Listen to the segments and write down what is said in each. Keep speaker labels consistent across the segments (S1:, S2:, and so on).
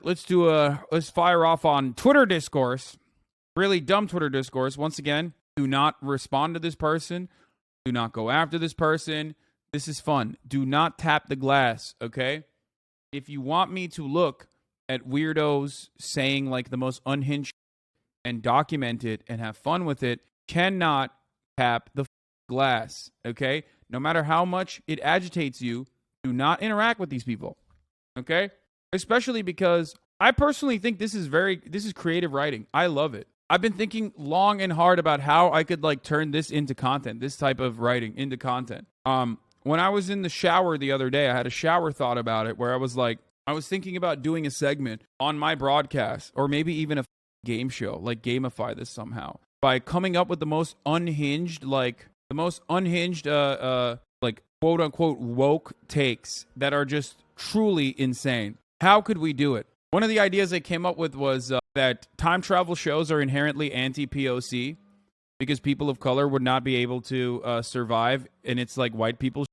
S1: let's fire off on Twitter discourse. Really dumb Twitter discourse. Once again, do not respond to this person. Do not go after this person. This is fun. Do not tap the glass, okay? If you want me to look at weirdos saying like the most unhinged and document it and have fun with it, cannot tap the glass, okay? No matter how much it agitates you, do not interact with these people, okay? Especially because I personally think this is creative writing. I love it. I've been thinking long and hard about how I could like turn this into content, this type of writing into content. When I was in the shower the other day, I had a shower thought about it where I was thinking about doing a segment on my broadcast or maybe even a game show, like gamify this somehow by coming up with the most unhinged, like quote unquote woke takes that are just truly insane. How could we do it? One of the ideas I came up with was that time travel shows are inherently anti-POC because people of color would not be able to survive, and it's like white people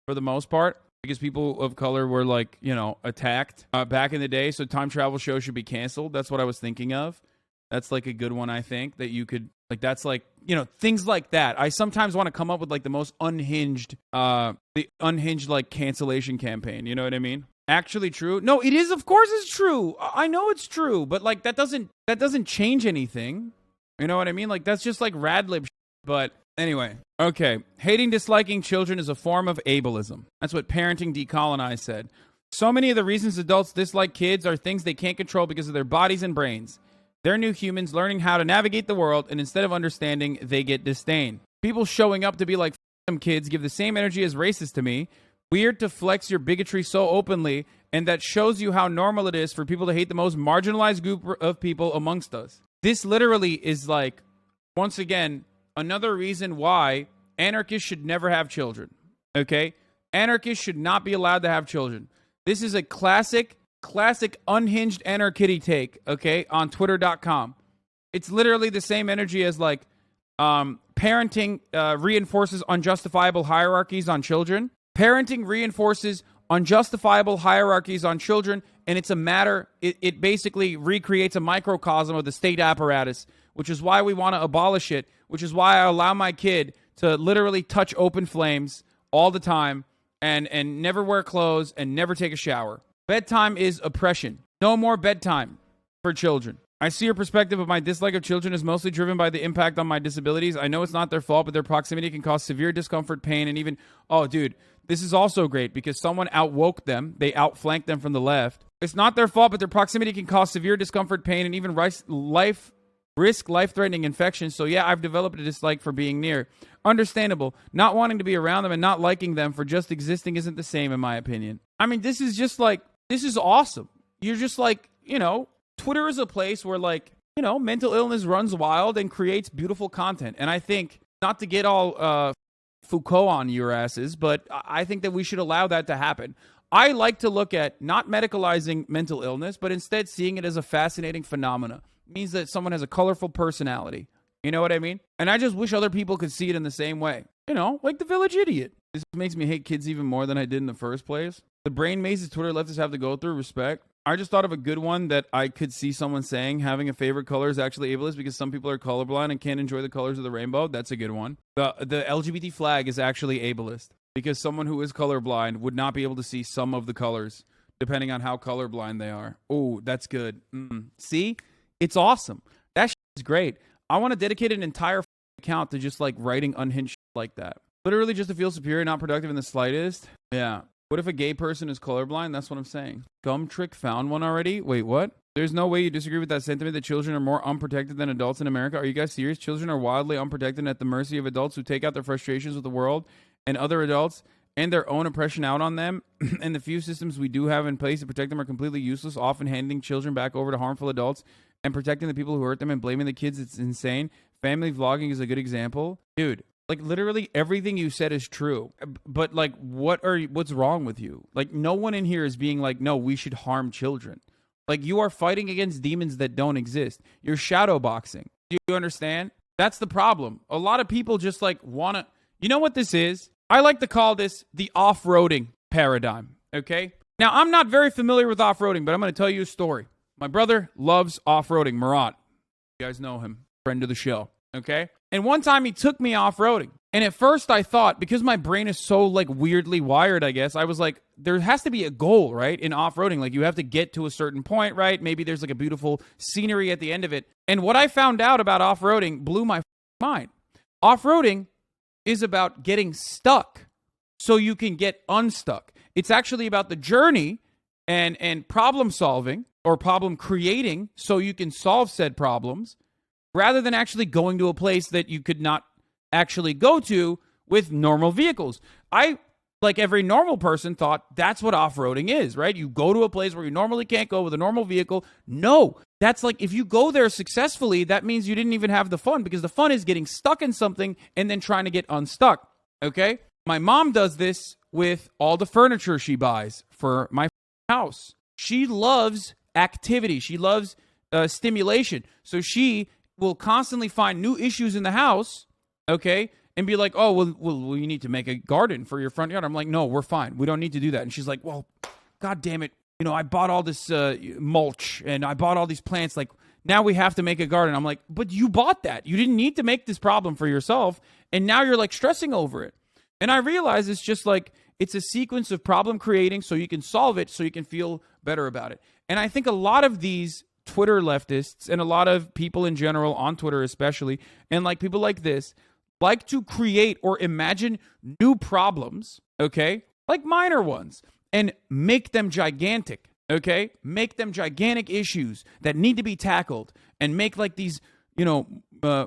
S1: for the most part because people of color were like, you know, attacked back in the day, so time travel shows should be canceled. That's what I was thinking of. That's like a good one, I think, that you could, like, that's like, you know, things like that. I sometimes want to come up with like the most unhinged, like cancellation campaign. You know what I mean? Actually true? No, it is. Of course it's true. I know it's true, but like that doesn't change anything. You know what I mean? Like that's just like rad lib. But anyway, okay. Hating, disliking children is a form of ableism. That's what Parenting Decolonized said. So many of the reasons adults dislike kids are things they can't control because of their bodies and brains. They're new humans learning how to navigate the world, and instead of understanding, they get disdain. People showing up to be like, them kids give the same energy as racist to me. Weird to flex your bigotry so openly, and that shows you how normal it is for people to hate the most marginalized group of people amongst us. This literally is like, once again, another reason why anarchists should never have children. Okay? Anarchists should not be allowed to have children. This is a classic unhinged anarchitty take, okay, on twitter.com. It's literally the same energy as like parenting reinforces unjustifiable hierarchies on children. Parenting reinforces unjustifiable hierarchies on children, and it's a matter, it basically recreates a microcosm of the state apparatus, which is why we want to abolish it, which is why I allow my kid to literally touch open flames all the time and never wear clothes and never take a shower. Bedtime is oppression. No more bedtime for children. I see your perspective of my dislike of children is mostly driven by the impact on my disabilities. I know it's not their fault, but their proximity can cause severe discomfort, pain, and even... Oh, dude, this is also great because someone outwoke them. They outflanked them from the left. It's not their fault, but their proximity can cause severe discomfort, pain, and even risk life-threatening infections. So yeah, I've developed a dislike for being near. Understandable. Not wanting to be around them and not liking them for just existing isn't the same, in my opinion. I mean, this is just like... This is awesome. You're just like, you know, Twitter is a place where like, you know, mental illness runs wild and creates beautiful content. And I think, not to get all Foucault on your asses, but I think that we should allow that to happen. I like to look at not medicalizing mental illness, but instead seeing it as a fascinating phenomena. It means that someone has a colorful personality. You know what I mean? And I just wish other people could see it in the same way. You know, like the Village Idiot. This makes me hate kids even more than I did in the first place. The brain mazes Twitter leftists have to go through, respect. I just thought of a good one that I could see someone saying having a favorite color is actually ableist because some people are colorblind and can't enjoy the colors of the rainbow. That's a good one. The LGBT flag is actually ableist because someone who is colorblind would not be able to see some of the colors depending on how colorblind they are. Oh, that's good. See? It's awesome. That shit is great. I want to dedicate an entire account to just like writing unhinged shit like that. Literally just to feel superior, not productive in the slightest. Yeah. What if a gay person is colorblind? That's what I'm saying. Gumtrick found one already? Wait, what? There's no way you disagree with that sentiment that children are more unprotected than adults in America. Are you guys serious? Children are wildly unprotected and at the mercy of adults who take out their frustrations with the world and other adults and their own oppression out on them. And the few systems we do have in place to protect them are completely useless, often handing children back over to harmful adults and protecting the people who hurt them and blaming the kids. It's insane. Family vlogging is a good example. Dude. Like, literally everything you said is true. But, like, what's wrong with you? Like, no one in here is being like, no, we should harm children. Like, you are fighting against demons that don't exist. You're shadow boxing. Do you understand? That's the problem. A lot of people just, like, want to... You know what this is? I like to call this the off-roading paradigm, okay? Now, I'm not very familiar with off-roading, but I'm going to tell you a story. My brother loves off-roading, Murat. You guys know him, friend of the show, okay? And one time he took me off-roading. And at first I thought, because my brain is so like weirdly wired, I guess, I was like, there has to be a goal, right? In off-roading, like you have to get to a certain point, right? Maybe there's like a beautiful scenery at the end of it. And what I found out about off-roading blew my mind. Off-roading is about getting stuck so you can get unstuck. It's actually about the journey and problem solving or problem creating so you can solve said problems rather than actually going to a place that you could not actually go to with normal vehicles. I, like every normal person, thought that's what off-roading is, right? You go to a place where you normally can't go with a normal vehicle. No, that's like if you go there successfully, that means you didn't even have the fun, because the fun is getting stuck in something and then trying to get unstuck, okay? My mom does this with all the furniture she buys for my house. She loves activity. She loves stimulation. So she will constantly find new issues in the house, okay, and be like, oh, well, you need to make a garden for your front yard. I'm like, no, we're fine. We don't need to do that. And she's like, well, God damn it. You know, I bought all this mulch and I bought all these plants. Like, now we have to make a garden. I'm like, but you bought that. You didn't need to make this problem for yourself. And now you're like stressing over it. And I realize it's just like, it's a sequence of problem creating so you can solve it, so you can feel better about it. And I think a lot of these Twitter leftists and a lot of people in general on Twitter especially, and like people like this, like to create or imagine new problems, okay, like minor ones, and make them gigantic, okay? Make them gigantic issues that need to be tackled, and make like these, you know,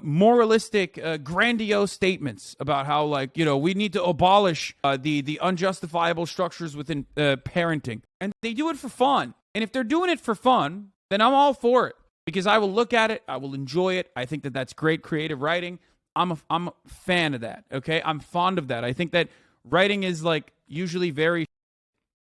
S1: moralistic, grandiose statements about how, like, you know, we need to abolish the unjustifiable structures within parenting. And they do it for fun. And if they're doing it for fun, then I'm all for it, because I will look at it, I will enjoy it. I think that that's great creative writing. I'm a fan of that, okay? I'm fond of that. I think that writing is like usually very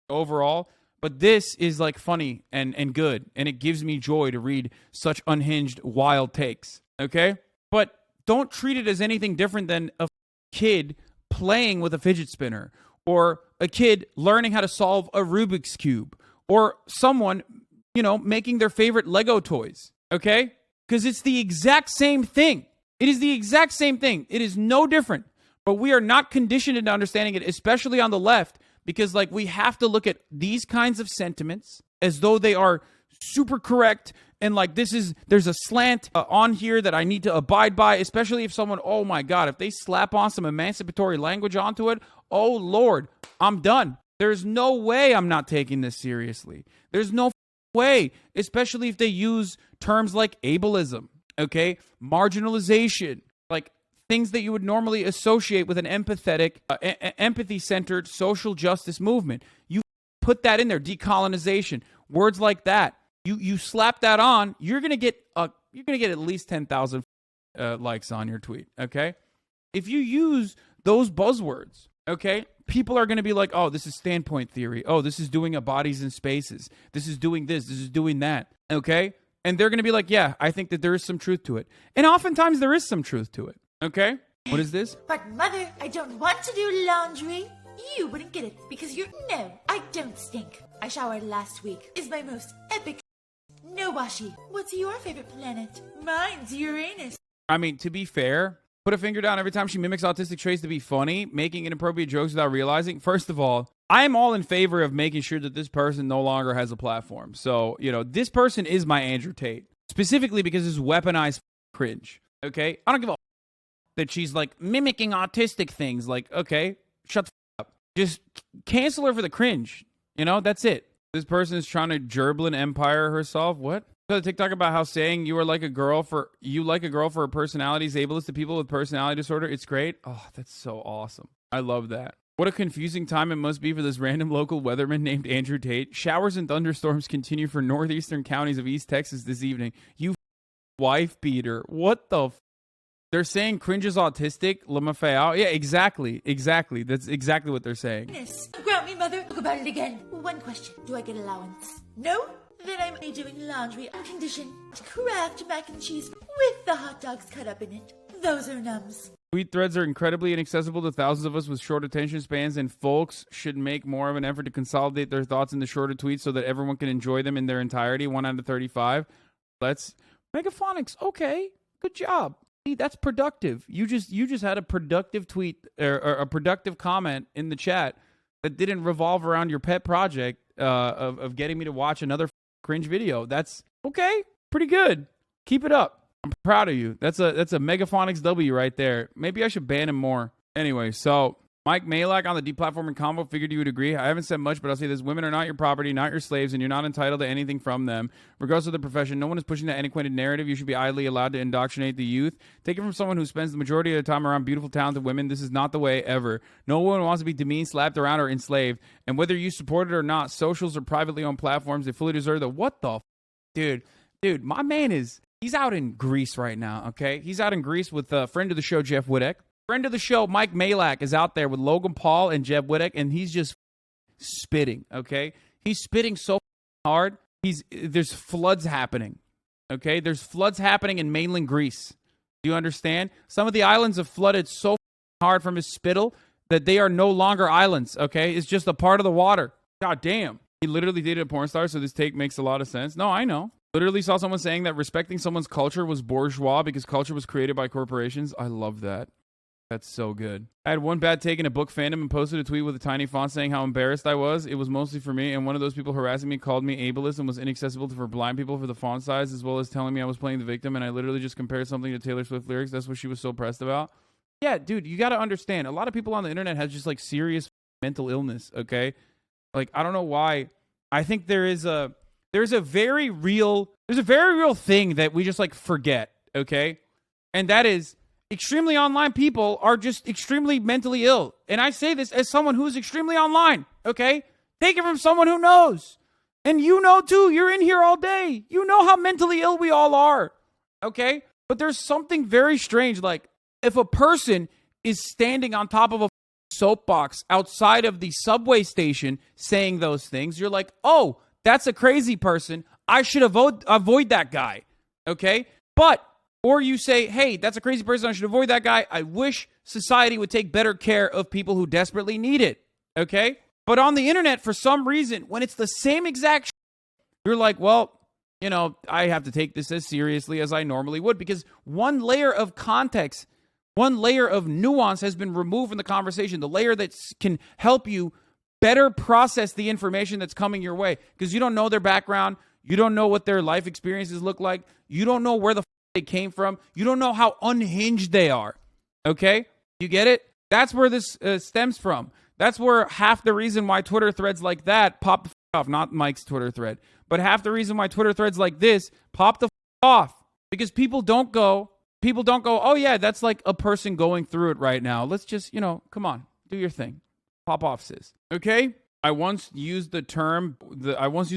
S1: overall, but this is like funny and good, and it gives me joy to read such unhinged, wild takes, okay? But don't treat it as anything different than a kid playing with a fidget spinner, or a kid learning how to solve a Rubik's Cube, or someone, you know, making their favorite Lego toys, okay? Because it's the exact same thing. It is the exact same thing. It is no different. But we are not conditioned into understanding it, especially on the left, because like we have to look at these kinds of sentiments as though they are super correct, and like there's a slant on here that I need to abide by, especially if someone, oh my God, if they slap on some emancipatory language onto it, oh Lord, I'm done. There's no way I'm not taking this seriously. There's no way, especially if they use terms like ableism, okay, marginalization, like things that you would normally associate with an empathetic, empathy-centered social justice movement. You put that in there, decolonization, words like that. You slap that on, you're gonna get at least 10,000 likes on your tweet. Okay, if you use those buzzwords, okay, people are gonna be like, oh, this is standpoint theory. Oh, this is doing a bodies and spaces. This is doing this. This is doing that. Okay, and they're gonna be like, yeah, I think that there is some truth to it, and oftentimes there is some truth to it. Okay, what is this?
S2: But mother, I don't want to do laundry. You wouldn't get it because you're... No, I don't stink. I showered last week. It's my most epic... No washi. What's your favorite planet? Mine's Uranus.
S1: I mean, to be fair, put a finger down every time she mimics autistic traits to be funny, making inappropriate jokes without realizing. First of all, I am all in favor of making sure that this person no longer has a platform. So, you know, this person is my Andrew Tate, specifically because it's weaponized cringe. Okay? I don't give a that she's like mimicking autistic things. Like, okay, shut the up. Just cancel her for the cringe. You know, that's it. This person is trying to gerbil an empire herself. What? So TikTok about how saying you like a girl for her personality is ableist to people with personality disorder. It's great. Oh, that's so awesome. I love that. What a confusing time it must be for this random local weatherman named Andrew Tate. Showers and thunderstorms continue for northeastern counties of East Texas this evening. You wife beater. What the They're saying Cringe is autistic. Lamafayao. Yeah, exactly. That's exactly what they're saying.
S2: Grout me, mother. Talk about it again. One question. Do I get allowance? No? Then I'm doing laundry on condition to craft mac and cheese with the hot dogs cut up in it. Those are nums.
S1: Tweet threads are incredibly inaccessible to thousands of us with short attention spans, and folks should make more of an effort to consolidate their thoughts into shorter tweets so that everyone can enjoy them in their entirety. 1 out of 35. Let's Megaphonix. Okay, good job. See, that's productive. You just had a productive tweet or a productive comment in the chat that didn't revolve around your pet project of getting me to watch another cringe video. That's okay. Pretty good. Keep it up. I'm proud of you. That's a Megaphonix W right there. Maybe I should ban him more. Anyway, so Mike Maljak on the deplatforming combo, figured you would agree. I haven't said much, but I'll say this. Women are not your property, not your slaves, and you're not entitled to anything from them. Regardless of the profession, no one is pushing that antiquated narrative. You should be idly allowed to indoctrinate the youth. Take it from someone who spends the majority of the time around beautiful, talented women. This is not the way ever. No one wants to be demeaned, slapped around, or enslaved. And whether you support it or not, socials or privately owned platforms, they fully deserve the what the Dude, my man he's out in Greece right now, okay? He's out in Greece with a friend of the show, Jeff Wittek. Friend of the show, Mike Maljak, is out there with Logan Paul and Jeff Wittek, and he's just spitting, okay? He's spitting so hard. There's floods happening, okay? There's floods happening in mainland Greece. Do you understand? Some of the islands have flooded so hard from his spittle that they are no longer islands, okay? It's just a part of the water. God damn. He literally dated a porn star, so this take makes a lot of sense. No, I know. Literally saw someone saying that respecting someone's culture was bourgeois because culture was created by corporations. I love that. That's so good. I had one bad take in a book fandom and posted a tweet with a tiny font saying how embarrassed I was. It was mostly for me, and one of those people harassing me called me ableist and was inaccessible for blind people for the font size, as well as telling me I was playing the victim, and I literally just compared something to Taylor Swift lyrics. That's what she was so pressed about. Yeah, dude, you got to understand. A lot of people on the internet have just like serious mental illness, okay? Like, I don't know why. I think there's a very real thing that we just like forget, okay? And that is extremely online people are just extremely mentally ill. And I say this as someone who's extremely online, okay? Take it from someone who knows. And you know too, you're in here all day. You know how mentally ill we all are, okay? But there's something very strange, like if a person is standing on top of a soapbox outside of the subway station saying those things, you're like, oh, that's a crazy person. I should avoid that guy, okay? Or you say, hey, that's a crazy person. I should avoid that guy. I wish society would take better care of people who desperately need it, okay? But on the internet, for some reason, when it's the same exact you're like, well, you know, I have to take this as seriously as I normally would because one layer of context, one layer of nuance has been removed from the conversation, the layer that can help you better process the information that's coming your way because you don't know their background. You don't know what their life experiences look like. You don't know where the they came from. You don't know how unhinged they are. Okay? You get it? That's where this stems from. That's where half the reason why Twitter threads like that pop the off. Not Mike's Twitter thread. But half the reason why Twitter threads like this pop the off. Because people don't go, oh yeah, that's like a person going through it right now. Let's just, come on. Do your thing. Pop off, sis. Okay? I once used the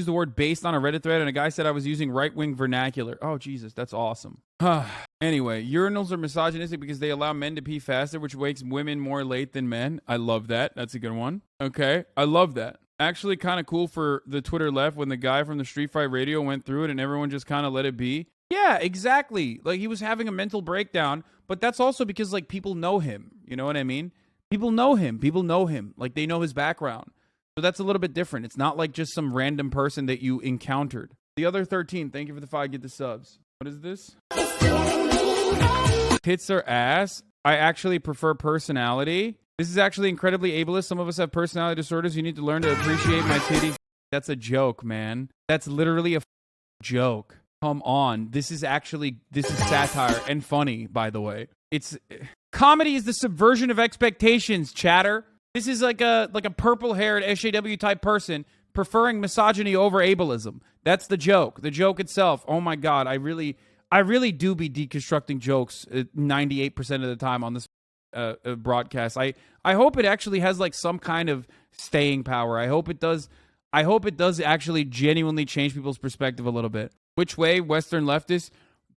S1: word based on a Reddit thread, and a guy said I was using right-wing vernacular. Oh, Jesus, that's awesome. Anyway, urinals are misogynistic because they allow men to pee faster, which wakes women more late than men. I love that. That's a good one. Okay, I love that. Actually kind of cool for the Twitter left when the guy from the Street Fight Radio went through it and everyone just kind of let it be. Yeah, exactly. Like, he was having a mental breakdown, but that's also because, like, people know him. You know what I mean? People know him. Like, they know his background. So that's a little bit different. It's not like just some random person that you encountered. The other 13, thank you for the 5, get the subs. What is this? Tits or ass? I actually prefer personality. This is actually incredibly ableist. Some of us have personality disorders. You need to learn to appreciate my titty. That's a joke, man. That's literally a joke. Come on. This is satire and funny, by the way. Comedy is the subversion of expectations, chatter. This is like a purple-haired SJW type person preferring misogyny over ableism. That's the joke. The joke itself. Oh my God, I really do be deconstructing jokes 98% of the time on this broadcast. I hope it actually has like some kind of staying power. I hope it does actually genuinely change people's perspective a little bit. Which way, Western leftists?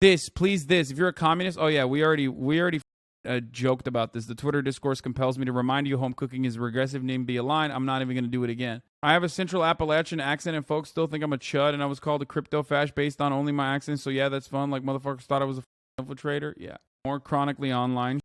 S1: This, please, this. If you're a communist, oh yeah, we already joked about this. The Twitter discourse compels me to remind you home cooking is regressive, NIMBY aligned. I'm not even going to do it again. I have a Central Appalachian accent and folks still think I'm a chud and I was called a crypto fash based on only my accent. So yeah, that's fun. Like motherfuckers thought I was a infiltrator. Yeah. More chronically online.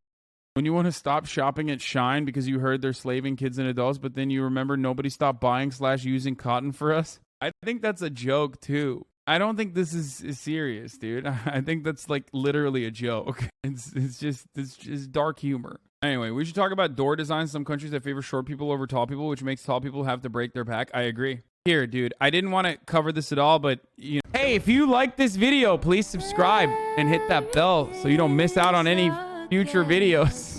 S1: When you want to stop shopping at Shine because you heard they're slaving kids and adults, but then you remember nobody stopped buying / using cotton for us. I think that's a joke too. I don't think this is serious, dude. I think that's like literally a joke. It's just dark humor. Anyway, we should talk about door designs. Some countries that favor short people over tall people, which makes tall people have to break their back. I agree. Here, dude, I didn't want to cover this at all, but hey, if you like this video, please subscribe and hit that bell so you don't miss out on any future videos.